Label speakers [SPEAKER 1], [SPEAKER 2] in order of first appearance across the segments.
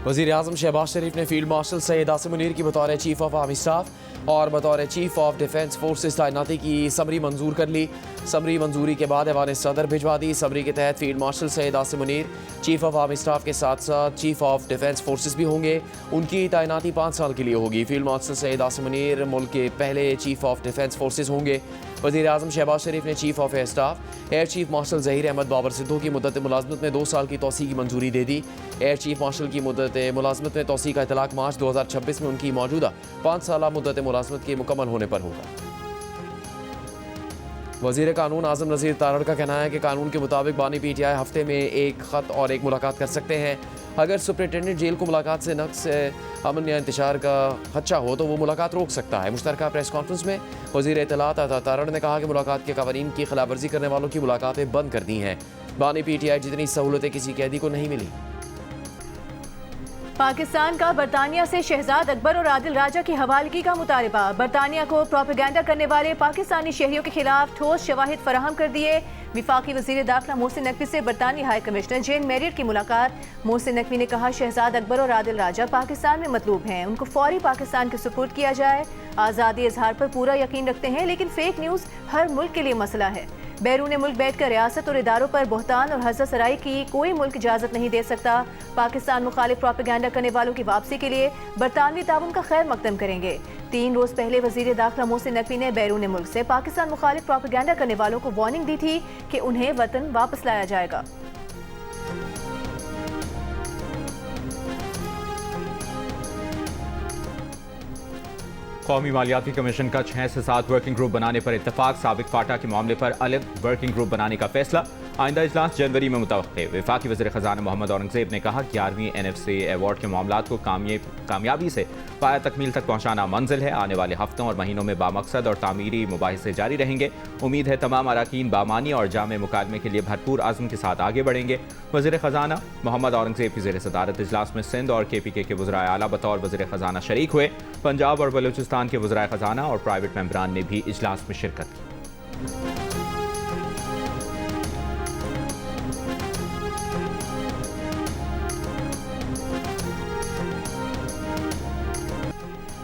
[SPEAKER 1] वज़ीर आज़म शहबाज शरीफ ने field marshal Syed Asim Munir की बतौर चीफ ऑफ आर्मी स्टाफ और बतौर चीफ ऑफ डिफेंस फोर्सेस तैनाती की समरी मंजूर कर ली। समरी मंजूरी के बाद ऐवान सदर भिजवा दी। समरी के तहत field marshal Syed Asim Munir chief of army staff के साथ साथ चीफ ऑफ डिफेंस फोर्सेस भी होंगे। उनकी तैनाती 5 साल के लिए होगी। फील्ड मार्शल सैयद आसिम मुनीर मुल्क के पहले चीफ ऑफ डिफेंस फोर्सेस होंगे। वज़ीर आज़म शहबाज शरीफ ने chief of air staff air chief marshal Zaheer Ahmed Babar Sidhu की मुद्दत मुलाजमत में 2 साल की तोसी की मंजूरी दे दी। एयर चीफ मार्शल की मुद्दत मुलाजमत में तोसी का इतलाक मार्च 2026 में उनकी मौजूदा 5 साल मुद्दत मुलाजमत के मुकम्मल होने पर होगा। वज़ीर कानून आज़म नज़ीर तारड़ का कहना है कि कानून के मुताबिक बानी PTI हफ्ते में एक ख़त और एक मुलाकात कर सकते हैं। अगर सुपरिटेंडेंट जेल को मुलाकात से नक्स अमन या इंतशार का खदशा हो तो वो मुलाकात रोक सकता है। मुश्तरका प्रेस कॉन्फ्रेंस में वज़ीर इत्तलात अता तारड़ ने कहा कि मुलाकात के कवानीन की खिलाफवर्जी करने वालों की मुलाकातें बंद कर दी हैं। बानी PTI जितनी सहूलतें किसी कैदी को नहीं मिली।
[SPEAKER 2] पाकिस्तान का बरतानिया से शहजाद अकबर और आदिल राजा की हवालगी का मुतालबा। बरतानिया को प्रोपेगेंडा करने वाले पाकिस्तानी शहरियों के खिलाफ ठोस शवाहिद फराहम कर दिए। विफाकी वज़ीर दाखिला मोहसिन नकवी से बरतानी हाई कमिश्नर जेन मैरियट की मुलाकात। मोहसिन नकवी ने कहा शहजाद अकबर और आदिल राजा पाकिस्तान में मतलूब हैं, उनको फौरी पाकिस्तान के सुपुर्द किया जाए। आज़ादी इजहार पर पूरा यकीन रखते हैं लेकिन फेक न्यूज़ हर मुल्क के लिए मसला है। बैरून मुल्क बैठकर रियासत और इदारों पर बहतान और हज़ा सराई की कोई मुल्क इजाज़त नहीं दे सकता। पाकिस्तान मुखालिफ प्रोपेगेंडा करने वालों की वापसी के लिए बरतानवी ताउन का खैर मकदम करेंगे। 3 रोज़ पहले वज़ीर दाखिला मोहसिन नकवी ने बैरून मुल्क से पाकिस्तान मुखालिफ प्रोपेगेंडा करने वालों को वार्निंग दी थी कि उन्हें वतन वापस लाया जाएगा।
[SPEAKER 3] कौमी मालियाती कमीशन का 6 से 7 वर्किंग ग्रुप बनाने पर इत्तेफाक। साबिक फाटा के मामले पर अलग वर्किंग ग्रुप बनाने का फैसला। आइंदा इजलास जनवरी में मुतवक्के। वफाकी वज़ीर ख़ज़ाना मोहम्मद औरंगज़ेब ने कहा 11वीं NFC अवार्ड के मामलात को कामयाबी से पाया तकमील तक पहुँचाना मंजिल है। आने वाले हफ्तों और महीनों में बामकसद और तामीरी मुबाहिसे जारी रहेंगे। उम्मीद है तमाम अराकीन बामानी और जामे मुकालमे के लिए भरपूर आज़म के साथ आगे बढ़ेंगे। वज़ीर ख़ज़ाना मोहम्मद औरंगज़ेब की ज़ेर सदारत इजलास में सिंध और KPK के वज़राए आला बतौर वज़ीर ख़ज़ाना शरीक हुए। पंजाब और बलूचिस्तान के वज़राए ख़ज़ाना और प्राइवेट मेंबरान ने भी इजलास में शिरकत की।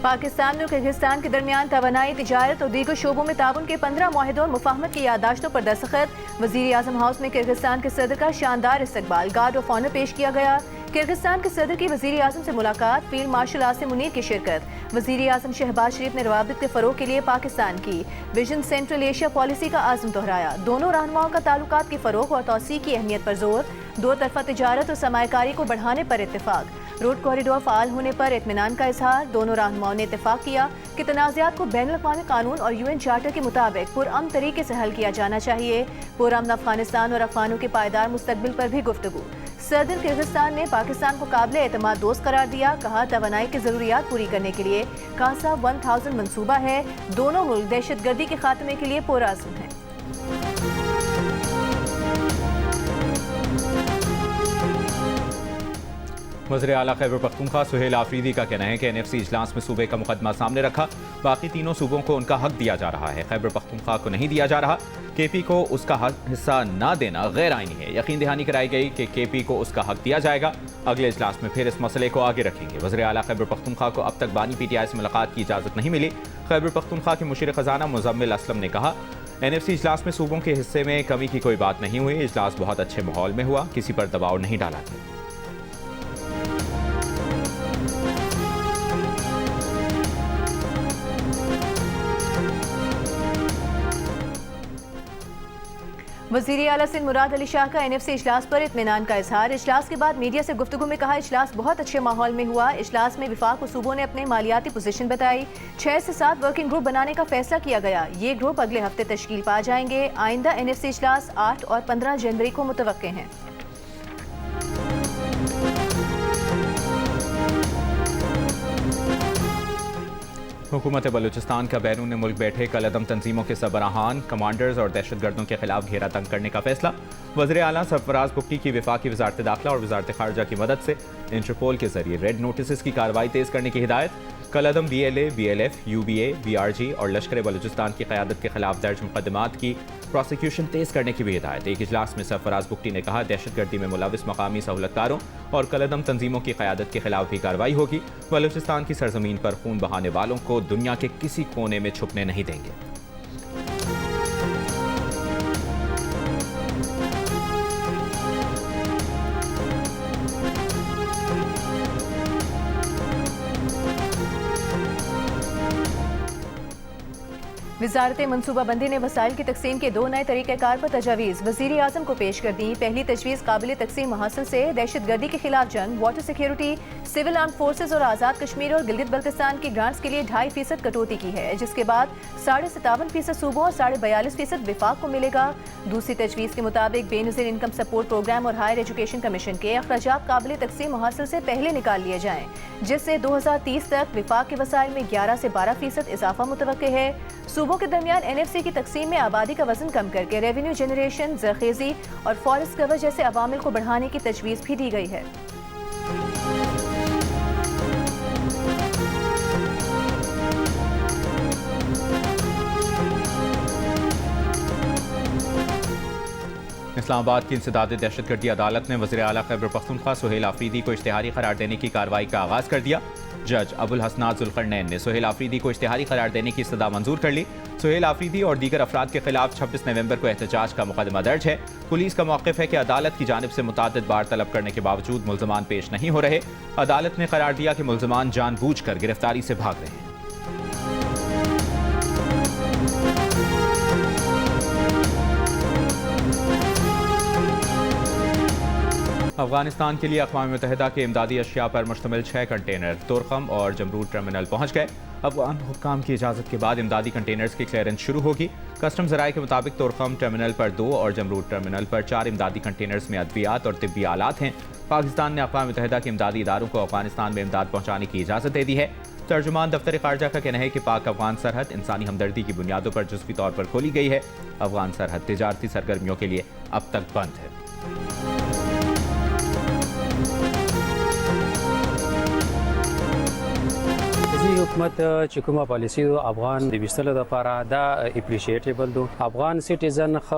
[SPEAKER 2] पाकिस्तान और किर्गिस्तान के दरमियान तवानाई, तिजारत और दीगर शोबों में ताउन के 15 मुआहिदों और मुफाहमत की याददाश्तों पर दस्तखत। वज़ीर आज़म हाउस में किर्गिस्तान के सदर का शानदार इस्तकबाल, गार्ड ऑफ ऑनर पेश किया गया। किर्गिस्तान के सदर की वज़ीर आज़म से मुलाकात, फील्ड मार्शल आसिम मुनीर की शिरकत। वज़ीर आज़म शहबाज शरीफ ने रवाबित के फ़रोग़ के लिए पाकिस्तान की विजन सेंट्रल एशिया पॉलिसी का आज़म दोहराया। दोनों रहनुमाओं का ताल्लुकात की फ़रोग़ और तौसीक़ की अहमियत पर जोर। 2 तरफ़ा तिजारत और सरमायाकारी को बढ़ाने पर इत्तेफाक। रोड कॉरिडोर फ़ाल होने पर इत्मीनान का इजहार। दोनों रहनुमाओं ने इत्तेफाक किया कि तनाज़ात को बैनुल-अक़वामी कानून और UN चार्टर के मुताबिक पुरअमन तरीके से हल किया जाना चाहिए। पुरअमन अफ़गानिस्तान और अफ़गानों के पायदार मुस्तक़बिल पर भी गुफ्तगू। सदर किर्गिस्तान ने पाकिस्तान को काबिल एतमाद दोस्त करार दिया। कहा तवानाई की ज़रूरियात पूरी करने के लिए कासा 1000 मंसूबा है। दोनों मुल्क दहशतगर्दी के खात्मे के लिए पुरअज़्म हैं।
[SPEAKER 3] वज़ीर आला खैबर पख्तूनख्वा सुहेल आफरीदी का कहना है कि NFC इजलास में सूबे का मुकदमा सामने रखा। बाकी तीनों सूबों को उनका हक दिया जा रहा है, खैबर पख्तूनख्वा को नहीं दिया जा रहा। KP को उसका हिस्सा न देना गैर आइनी है। यकीन दहानी कराई गई कि KP को उसका हक दिया जाएगा। अगले इजलास में फिर इस मसले को आगे रखेंगे। वज़ीर आला खैबर पख्तूनख्वा को अब तक बानी PTI से मुलाकात की इजाज़त नहीं मिली। खैबर पख्तूनख्वा के मुशीर ख़ज़ाना मुज़म्मिल असलम ने कहा NFC इजलास में सूबों के हिस्से में कमी की कोई बात नहीं हुई। इजलास बहुत अच्छे माहौल में हुआ, किसी पर दबाव नहीं डाला गया।
[SPEAKER 2] वज़ीर आला सिंध मुराद अली शाह का NFC इजलास पर इत्मीनान का इजहार। इजलास के बाद मीडिया से गुफ्तगू में कहा इजलास बहुत अच्छे माहौल में हुआ। इजलास में विफाक व सूबों ने अपने मालियाती पोजीशन बताई। 6 से 7 वर्किंग ग्रुप बनाने का फैसला किया गया। ये ग्रुप अगले हफ्ते तश्कील पा जाएंगे। आइंदा NFC इजलास 8 और 15 जनवरी को मुतवक्के हैं।
[SPEAKER 3] हुकूमत बलूचिस्तान का बैरून मुल्क बैठे कलअदम तंजीमों के सरबराहान, कमांडर्स और दहशतगर्दों के खिलाफ घेरा तंग करने का फैसला। वज़ीर आला सरफराज बुक्की की वफाकी वज़ारत दाखिला और वज़ारत ख़ारजा की मदद से इंटरपोल के जरिए रेड नोटिस की कार्रवाई तेज़ करने की हिदायत। कलअदम BLA, BLF, UBA, BRG और लश्कर बलूचिस्तान की क़यादत के खिलाफ दर्ज मुकदमात की प्रोसिक्यूशन तेज करने की भी हिदायत। एक इजलास में सरफराज बुगटी ने कहा, दहशतगर्दी में मुलविस मकामी सहूलतकारों और कलअदम तंजीमों की क़यादत के खिलाफ भी कार्रवाई होगी। बलूचिस्तान की सरजमीन पर खून बहाने वालों को दुनिया के किसी कोने में छुपने नहीं देंगे।
[SPEAKER 2] वजारत मनसूबाबंदी ने वसाइल की तकसीम के 2 नए तरीक़ेकार पर तजावीज़ वज़ीर आज़म को पेश कर दी। पहली तजवीज़ काबिल तकसीम हासिल से दहशतगर्दी के खिलाफ जंग, water security, civil arm forces और आज़ाद कश्मीर और गिलगित बल्तिस्तान की ग्रांट्स के लिए 2.5% कटौती की है, जिसके बाद 57.5% सूबों और 42.5% विफाक को मिलेगा। दूसरी तजवीज़ के मुताबिक बेनज़ीर इनकम सपोर्ट प्रोग्राम और हायर एजुकेशन कमीशन के अखराजात काबिल तकसीम हासिल से पहले निकाल लिए जाएँ, जिससे 2030 तक विफाक के वसाइल में 11 से 12% इजाफा मुतवक्के है। सूबों के दरमियान NFC की तकसीम में आबादी का वजन कम करके रेवेन्यू जनरेशन, ज़रखेज़ी और फॉरेस्ट कवर जैसे अवामिल को बढ़ाने की तजवीज़ भी दी गई है।
[SPEAKER 3] इस्लामाबाद की इंसदाद दहशतगर्दी अदालत ने वज़ीर आला खैबर पख्तूनख्वा सुहेल आफरीदी को इश्तिहारी करार देने की कार्रवाई का आगाज़ कर दिया। जज अबुल हसनात जुल्करनैन ने सुहेल आफरीदी को इश्तिहारी करार देने की सदा मंजूर कर ली। सुहेल आफरीदी और दीगर अफराद के खिलाफ 26 नवंबर को एहतजाज का मुकदमा दर्ज है। पुलिस का मौक़िफ़ है कि अदालत की जानिब से मुतअद्दिद बार तलब करने के बावजूद मुल्ज़मान पेश नहीं हो रहे। अदालत ने करार दिया कि मुल्ज़मान जानबूझकर गिरफ्तारी से भाग रहे हैं। अफगानिस्तान के लिए अक़वाम मुत्तहिदा के इमदादी अशिया पर मुश्तमिल 6 कंटेनर तुरखम और जमरूद टर्मिनल पहुँच गए। अफगान हुक्काम की इजाज़त के बाद इमदादी कंटेनर्स की क्लियरेंस शुरू होगी। कस्टम ज़राए के मुताबिक तुरखम टर्मिनल पर 2 और जमरूद टर्मिनल पर 4 इमदादी कंटेनर्स में अद्वियात और तिब्बी आलात हैं। पाकिस्तान ने अक़वाम मुत्तहिदा के इमदादी इदारों को अफगानिस्तान में इमदाद पहुँचाने की इजाज़त दे दी है। तर्जुमान दफ्तर ख़ारजा का कहना है कि पाक अफगान सरहद इंसानी हमदर्दी की बुनियादों पर जुज़वी तौर पर खोली गई है। अफगान सरहद तिजारती सरगर्मियों के लिए अब तक बंद है।
[SPEAKER 4] हुकूमत चिकुमा पॉलिसी अफगान दिविस्तल दफारा दा एप्रिशिएटेबल दो अफगान सिटीजन ख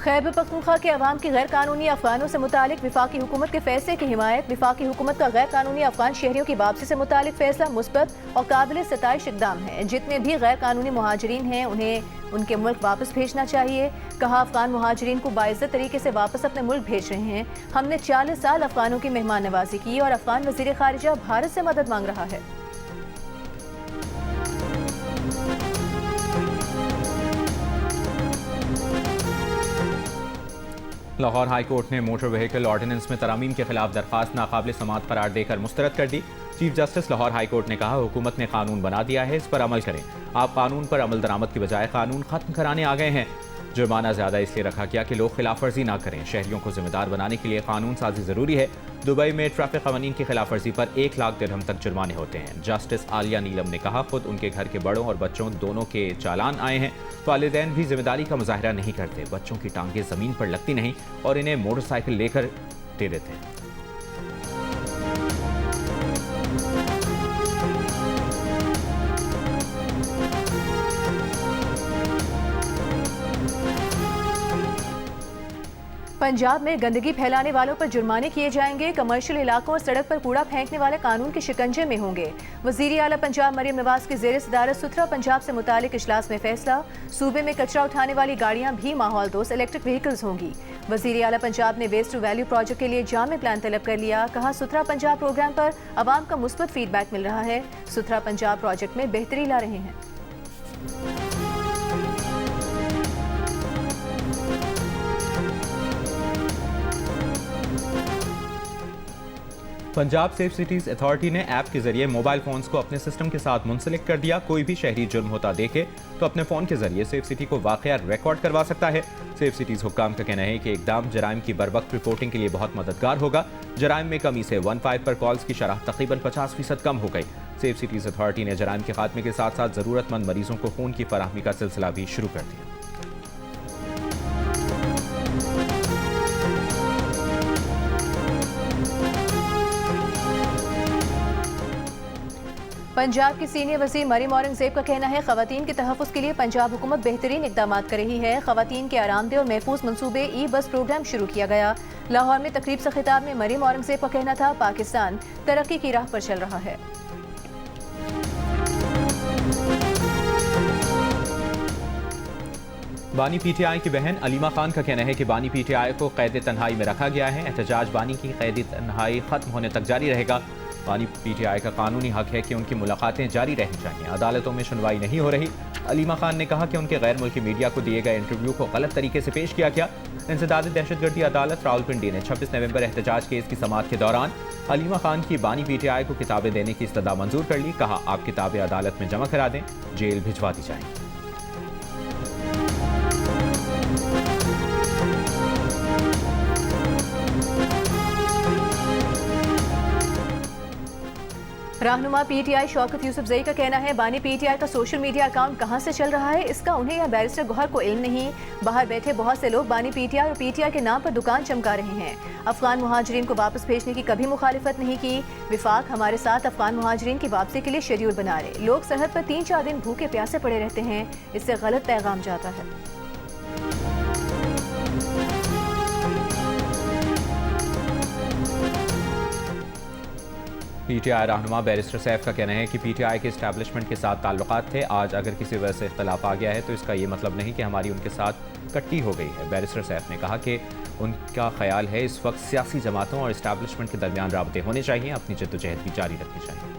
[SPEAKER 2] खैबर पख्तूनख्वा के अवाम की गैर कानूनी अफगानों से मुतालिक विफाकी हुकूमत के फैसले की हिमायत। विफाकी हुकूमत का गैर कानूनी अफगान शहरियों की वापसी से मुतालिक फैसला मुस्बत और काबिल सताइश इक़दाम है। जितने भी गैर कानूनी मुहाजिरीन हैं उन्हें उनके मुल्क वापस भेजना चाहिए। कहा, अफगान मुहाजिरीन को बाइज्जत तरीके से वापस अपने मुल्क भेज रहे हैं। हमने 40 साल अफगानों की मेहमान नवाजी की और अफगान वज़ीर ख़ारिजा भारत से मदद मांग रहा है।
[SPEAKER 3] लाहौर हाई कोर्ट ने मोटर व्हीकल ऑर्डिनेंस में तरामीम के खिलाफ दरख्वास्त नाकाबिल समाअत करार देकर मुस्तरद कर दी। Chief justice Lahore high court ने कहा, हुकूमत ने कानून बना दिया है, इस पर अमल करें। आप कानून पर अमल दरामद की बजाय कानून खत्म कराने आ गए हैं। जुर्माना ज़्यादा इसलिए रखा गया कि लोग खिलाफ वर्जी ना करें। शहरियों को जिम्मेदार बनाने के लिए कानून साजी ज़रूरी है। दुबई में ट्रैफिक कवानीन की खिलाफ वर्जी पर 1 लाख दिरहम तक जुर्माने होते हैं। जस्टिस आलिया नीलम ने कहा, खुद उनके घर के बड़ों और बच्चों दोनों के चालान आए हैं। वालिदैन भी जिम्मेदारी का मुजाहरा नहीं करते। बच्चों की टांगें ज़मीन पर लगती नहीं और इन्हें मोटरसाइकिल लेकर दे देते हैं।
[SPEAKER 2] पंजाब में गंदगी फैलाने वालों पर जुर्माने किए जाएंगे। कमर्शियल इलाकों और सड़क पर कूड़ा फेंकने वाले कानून के शिकंजे में होंगे। वज़ीर आला पंजाब मरियम नवाज की ज़ेर सदारत सुथरा पंजाब से मुतालिक इजलास में फैसला। सूबे में कचरा उठाने वाली गाड़ियां भी माहौल दोस्त इलेक्ट्रिक व्हीकल्स होंगी। वज़ीर आला पंजाब ने वेस्ट टू वैल्यू प्रोजेक्ट के लिए जामे प्लान तलब कर लिया। कहा, सुथरा पंजाब प्रोग्राम पर आवाम का मुस्बत फीडबैक मिल रहा है। सुथरा पंजाब प्रोजेक्ट में बेहतरी ला रहे हैं।
[SPEAKER 3] पंजाब सेफ सिटीज अथॉरिटी ने ऐप के जरिए मोबाइल फोन्स को अपने सिस्टम के साथ मुंसलिक कर दिया। कोई भी शहरी जुर्म होता देखे तो अपने फोन के जरिए सेफ सिटी को वाकया रिकॉर्ड करवा सकता है। सेफ सिटीज हुक्काम का कहना है कि इकदाम जराइम की बरवक्त रिपोर्टिंग के लिए बहुत मददगार होगा। जराइम में कमी से 15 पर कॉल्स की शरह तकरीबन 50% कम हो गई। सेफ सिटीज अथॉरिटी ने जराइम के खात्मे के साथ साथ जरूरतमंद मरीजों को खून की फराहमी का सिलसिला भी शुरू कर दिया।
[SPEAKER 2] पंजाब की सीनियर वज़ीर मरीम औरंगजेब का कहना है खवातीन के तहफ़्फ़ुज़ के लिए पंजाब हुकूमत बेहतरीन इक़दाम कर रही है। खवातीन के आरामदेह और महफूज मनसूबे ई बस प्रोग्राम शुरू किया गया। लाहौर में तकरीब से खिताब में मरीम औरंगजेब का कहना था पाकिस्तान तरक्की की राह पर चल रहा है।
[SPEAKER 3] बानी पीटीआई की बहन अलीमा खान का कहना है कि बानी पीटीआई को कैद तन्हाई में रखा गया है। एहतजाज बानी की कैद तन्हाई खत्म होने तक जारी रहेगा। बानी पीटीआई का कानूनी हक है कि उनकी मुलाकातें जारी रहनी चाहिए। अदालतों में सुनवाई नहीं हो रही। अलीमा खान ने कहा कि उनके गैर मुल्की मीडिया को दिए गए इंटरव्यू को गलत तरीके से पेश किया गया। इंसदाद दहशतगर्दी अदालत रावलपिंडी ने 26 नवंबर एहतजाज केस की समाअत के दौरान अलीमा खान की बानी पीटीआई को किताबें देने की इस्तदा मंजूर कर ली। कहा आप किताबें अदालत में जमा करा दें, जेल भिजवा दी जाएंगी।
[SPEAKER 2] रहनुमा पीटीआई शौकत यूसुफजई का कहना है बानी पीटीआई का सोशल मीडिया अकाउंट कहां से चल रहा है इसका उन्हें या बैरिस्टर गौहर को इल्म नहीं। बाहर बैठे बहुत से लोग बानी पीटीआई और पीटीआई के नाम पर दुकान चमका रहे हैं। अफगान मुहाजिरीन को वापस भेजने की कभी मुखालिफत नहीं की। विफाक हमारे साथ अफगान मुहाजिरीन की वापसी के लिए शेड्यूल बना रहे। लोग सरहद पर 3-4 दिन भूखे प्यासे पड़े रहते हैं, इससे गलत पैगाम जाता है।
[SPEAKER 3] पीटीआई रहनुमा बैरिस्टर सैफ का कहना है कि पीटीआई के इस्टेब्लिशमेंट के साथ ताल्लुकात थे। आज अगर किसी वजह से इख्तलाफ आ गया है तो इसका ये मतलब नहीं कि हमारी उनके साथ कट्टी हो गई है। बैरिस्टर सैफ ने कहा कि उनका ख्याल है इस वक्त सियासी जमातों और इस्टेब्लिशमेंट के दरमियान राबते होने चाहिए। अपनी जद्दोजहद भी जारी रखनी चाहिए।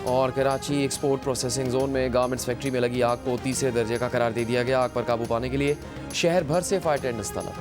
[SPEAKER 1] और कराची एक्सपोर्ट प्रोसेसिंग जोन में गारमेंट्स फैक्ट्री में लगी आग को तीसरे दर्जे का करार दे दिया गया। आग पर काबू पाने के लिए शहर भर से फायर टेंडर्स तलब।